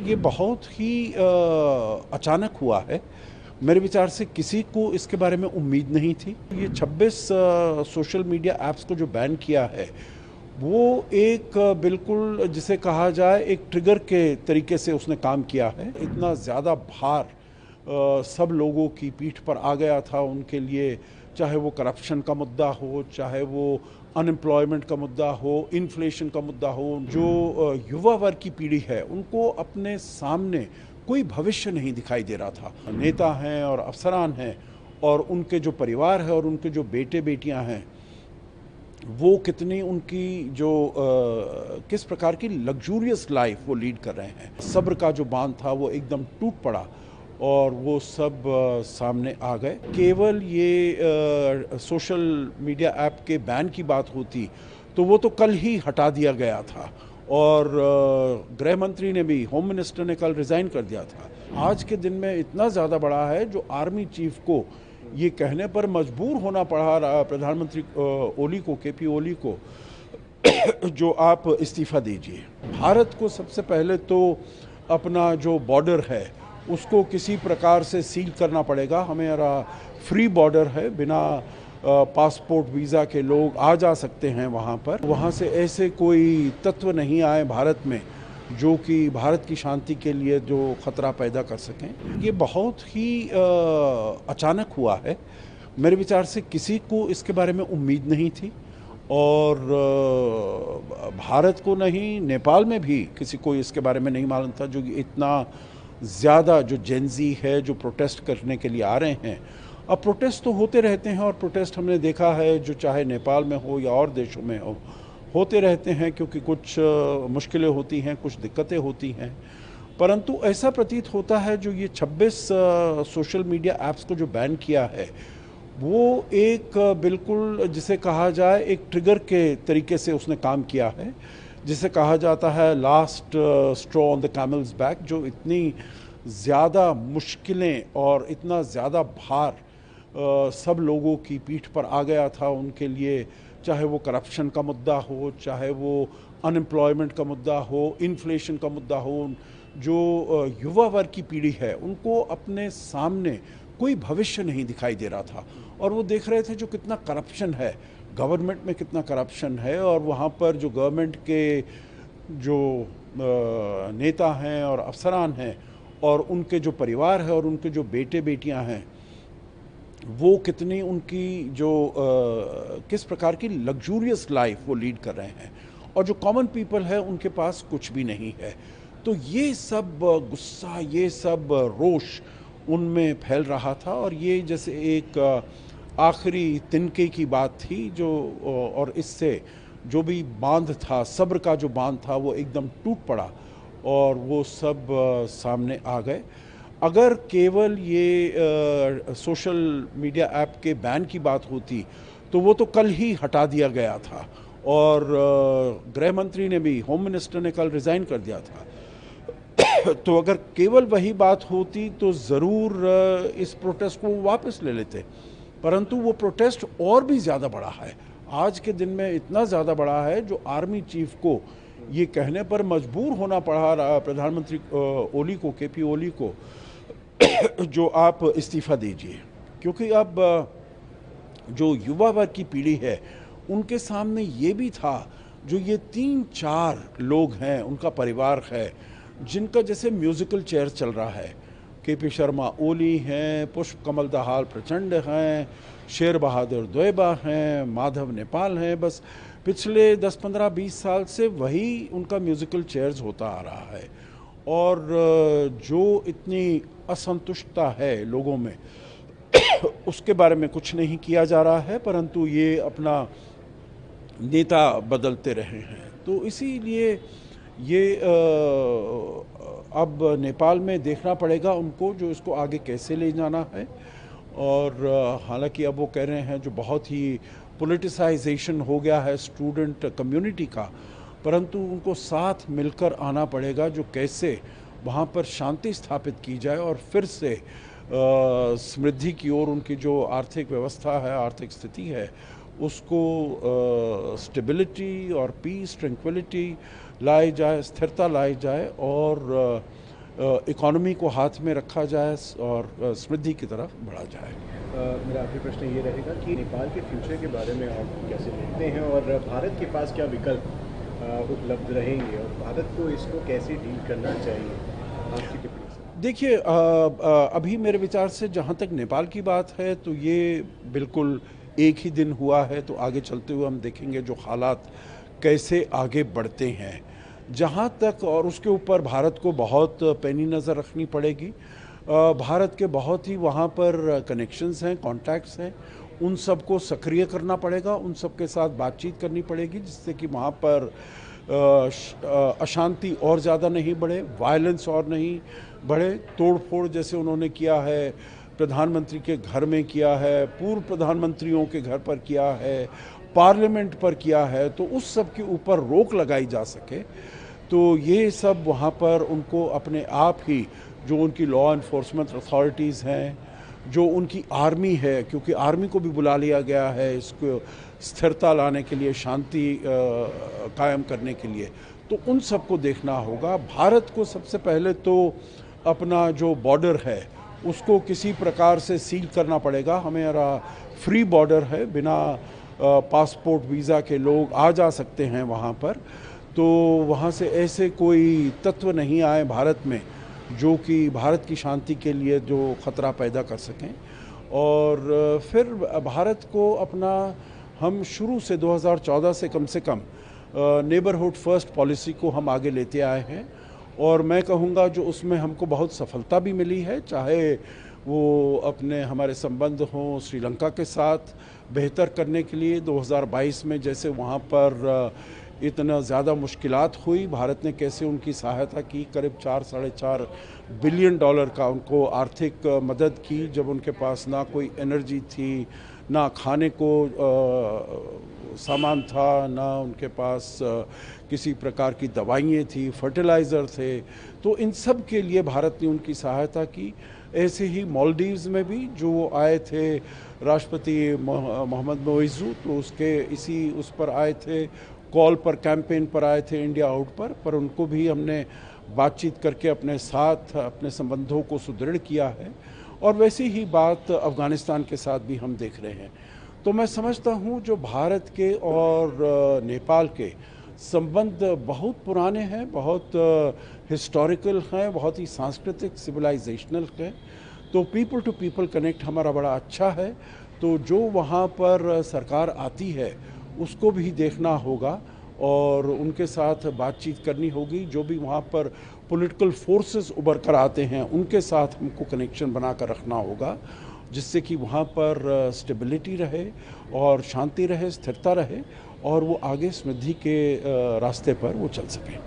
ये बहुत ही अचानक हुआ है। मेरे विचार से किसी को इसके बारे में उम्मीद नहीं थी। ये 26 सोशल मीडिया ऐप्स को जो बैन किया है, वो एक बिल्कुल जिसे कहा जाए एक ट्रिगर के तरीके से उसने काम किया है। इतना ज़्यादा भार सब लोगों की पीठ पर आ गया था उनके लिए, चाहे वो करप्शन का मुद्दा हो, चाहे वो अनएम्प्लॉयमेंट का मुद्दा हो, इन्फ्लेशन का मुद्दा हो। जो युवा वर्ग की पीढ़ी है, उनको अपने सामने कोई भविष्य नहीं दिखाई दे रहा था। नेता हैं और अफसरान हैं और उनके जो परिवार है और उनके जो बेटे बेटियां हैं, वो कितनी उनकी जो किस प्रकार की लग्जूरियस लाइफ वो लीड कर रहे हैं। सब्र का जो बांध था वो एकदम टूट पड़ा और वो सब सामने आ गए। केवल ये सोशल मीडिया ऐप के बैन की बात होती तो वो तो कल ही हटा दिया गया था और गृह मंत्री ने भी, होम मिनिस्टर ने कल रिज़ाइन कर दिया था। आज के दिन में इतना ज़्यादा बड़ा है जो आर्मी चीफ को ये कहने पर मजबूर होना पड़ा प्रधानमंत्री ओली को, केपी ओली को, जो आप इस्तीफ़ा दीजिए। भारत को सबसे पहले तो अपना जो बॉर्डर है उसको किसी प्रकार से सील करना पड़ेगा। हमारा फ्री बॉर्डर है, बिना पासपोर्ट वीज़ा के लोग आ जा सकते हैं वहाँ पर। वहाँ से ऐसे कोई तत्व नहीं आए भारत में जो कि भारत की शांति के लिए जो ख़तरा पैदा कर सकें। ये बहुत ही अचानक हुआ है। मेरे विचार से किसी को इसके बारे में उम्मीद नहीं थी और भारत को नहीं, नेपाल में भी किसी को इसके बारे में नहीं मालूम था। जो इतना ज़्यादा जो जेनजी है जो प्रोटेस्ट करने के लिए आ रहे हैं, अब प्रोटेस्ट तो होते रहते हैं और प्रोटेस्ट हमने देखा है जो चाहे नेपाल में हो या और देशों में हो, होते रहते हैं क्योंकि कुछ मुश्किलें होती हैं, कुछ दिक्कतें होती हैं। परंतु ऐसा प्रतीत होता है जो ये 26 सोशल मीडिया ऐप्स को जो बैन किया है, वो एक बिल्कुल जिसे कहा जाए एक ट्रिगर के तरीके से उसने काम किया है, जिसे कहा जाता है last straw on the camel's back. जो इतनी ज़्यादा मुश्किलें और इतना ज़्यादा भार सब लोगों की पीठ पर आ गया था उनके लिए, चाहे वो करप्शन का मुद्दा हो, चाहे वो अनएम्प्लॉयमेंट का मुद्दा हो, इन्फ्लेशन का मुद्दा हो। जो युवा वर्ग की पीढ़ी है, उनको अपने सामने कोई भविष्य नहीं दिखाई दे रहा था और वो देख रहे थे जो कितना करप्शन है, गवर्नमेंट में कितना करप्शन है और वहाँ पर जो गवर्नमेंट के जो नेता हैं और अफसरान हैं और उनके जो परिवार है और उनके जो बेटे बेटियां हैं, वो कितनी उनकी जो किस प्रकार की लग्जूरियस लाइफ वो लीड कर रहे हैं और जो कॉमन पीपल है उनके पास कुछ भी नहीं है। तो ये सब गुस्सा, ये सब रोष उनमें फैल रहा था और ये जैसे एक आखिरी तिनके की बात थी जो, और इससे जो भी बांध था, सब्र का जो बांध था वो एकदम टूट पड़ा और वो सब सामने आ गए। अगर केवल ये सोशल मीडिया ऐप के बैन की बात होती तो वो तो कल ही हटा दिया गया था और गृह मंत्री ने भी, होम मिनिस्टर ने कल रिज़ाइन कर दिया था। तो अगर केवल वही बात होती तो ज़रूर इस प्रोटेस्ट को वापस ले लेते, परंतु वो प्रोटेस्ट और भी ज़्यादा बड़ा है। आज के दिन में इतना ज़्यादा बड़ा है जो आर्मी चीफ को ये कहने पर मजबूर होना पड़ा प्रधानमंत्री ओली को, केपी ओली को, जो आप इस्तीफ़ा दीजिए। क्योंकि अब जो युवा वर्ग की पीढ़ी है उनके सामने ये भी था, जो ये 3-4 लोग हैं, उनका परिवार है, जिनका जैसे म्यूज़िकल चेयर चल रहा है। केपी शर्मा ओली हैं, पुष्प कमल दाहाल प्रचंड हैं, शेर बहादुर द्वेबा हैं, माधव नेपाल हैं। बस पिछले 10, 15, 20 साल से वही उनका म्यूज़िकल चेयर्स होता आ रहा है और जो इतनी असंतुष्टता है लोगों में उसके बारे में कुछ नहीं किया जा रहा है, परंतु ये अपना नेता बदलते रहे हैं। तो इसीलिए ये अब नेपाल में देखना पड़ेगा उनको जो इसको आगे कैसे ले जाना है। और हालांकि अब वो कह रहे हैं जो बहुत ही पॉलिटिसाइजेशन हो गया है स्टूडेंट कम्युनिटी का, परंतु उनको साथ मिलकर आना पड़ेगा जो कैसे वहाँ पर शांति स्थापित की जाए और फिर से समृद्धि की ओर उनकी जो आर्थिक व्यवस्था है, आर्थिक स्थिति है, उसको स्टेबिलिटी और पीस, ट्रैंक्विलिटी लाई जाए, स्थिरता लाई जाए और इकोनॉमी को हाथ में रखा जाए और समृद्धि की तरफ बढ़ा जाए। मेरा आखिरी प्रश्न ये रहेगा कि नेपाल के फ्यूचर के बारे में आप कैसे देखते हैं और भारत के पास क्या विकल्प उपलब्ध रहेंगे और भारत को इसको कैसे डील करना चाहिए, आपकी टिप्पणी से। देखिए, अभी मेरे विचार से जहाँ तक नेपाल की बात है तो ये बिल्कुल एक ही दिन हुआ है, तो आगे चलते हुए हम देखेंगे जो हालात कैसे आगे बढ़ते हैं। जहाँ तक और उसके ऊपर भारत को बहुत पैनी नज़र रखनी पड़ेगी। भारत के बहुत ही वहाँ पर कनेक्शंस हैं, कॉन्टैक्ट्स हैं, उन सबको सक्रिय करना पड़ेगा, उन सब के साथ बातचीत करनी पड़ेगी जिससे कि वहाँ पर अशांति और ज़्यादा नहीं बढ़े, वायलेंस और नहीं बढ़े। तोड़ फोड़ जैसे उन्होंने किया है, प्रधानमंत्री के घर में किया है, पूर्व प्रधानमंत्रियों के घर पर किया है, पार्लियामेंट पर किया है, तो उस सब के ऊपर रोक लगाई जा सके। तो ये सब वहाँ पर उनको अपने आप ही जो उनकी लॉ एनफोर्समेंट अथॉरिटीज़ हैं, जो उनकी आर्मी है, क्योंकि आर्मी को भी बुला लिया गया है इसको स्थिरता लाने के लिए, शांति कायम करने के लिए, तो उन सबको देखना होगा। भारत को सबसे पहले तो अपना जो बॉर्डर है उसको किसी प्रकार से सील करना पड़ेगा। हमारा फ्री बॉर्डर है, बिना पासपोर्ट वीज़ा के लोग आ जा सकते हैं वहाँ पर, तो वहाँ से ऐसे कोई तत्व नहीं आए भारत में जो कि भारत की शांति के लिए जो ख़तरा पैदा कर सकें। और फिर भारत को अपना, हम शुरू से 2014 से कम नेबरहुड फर्स्ट पॉलिसी को हम आगे लेते आए हैं और मैं कहूँगा जो उसमें हमको बहुत सफलता भी मिली है, चाहे वो अपने हमारे संबंध हों श्रीलंका के साथ बेहतर करने के लिए 2022 में जैसे वहाँ पर इतना ज़्यादा मुश्किलात हुई, भारत ने कैसे उनकी सहायता की, करीब 4-4.5 बिलियन डॉलर का उनको आर्थिक मदद की जब उनके पास ना कोई एनर्जी थी, ना खाने को सामान था, ना उनके पास किसी प्रकार की दवाइयाँ थी, फर्टिलाइज़र थे, तो इन सब के लिए भारत ने उनकी सहायता की। ऐसे ही मालदीव्स में भी जो आए थे राष्ट्रपति मोहम्मद मोइज़ू, तो उसके इसी उस पर आए थे, कॉल पर, कैंपेन पर आए थे इंडिया आउट पर उनको भी हमने बातचीत करके अपने साथ अपने संबंधों को सुदृढ़ किया है। और वैसी ही बात अफ़गानिस्तान के साथ भी हम देख रहे हैं। तो मैं समझता हूँ जो भारत के और नेपाल के संबंध बहुत पुराने हैं, बहुत हिस्टोरिकल हैं, बहुत ही सांस्कृतिक सिविलाइजेशनल हैं, तो पीपल टू पीपल कनेक्ट हमारा बड़ा अच्छा है। तो जो वहाँ पर सरकार आती है उसको भी देखना होगा और उनके साथ बातचीत करनी होगी। जो भी वहाँ पर पॉलिटिकल फोर्सेस उभर कर आते हैं उनके साथ हमको कनेक्शन बना कर रखना होगा जिससे कि वहाँ पर स्टेबिलिटी रहे और शांति रहे, स्थिरता रहे और वो आगे समृद्धि के रास्ते पर वो चल सकें।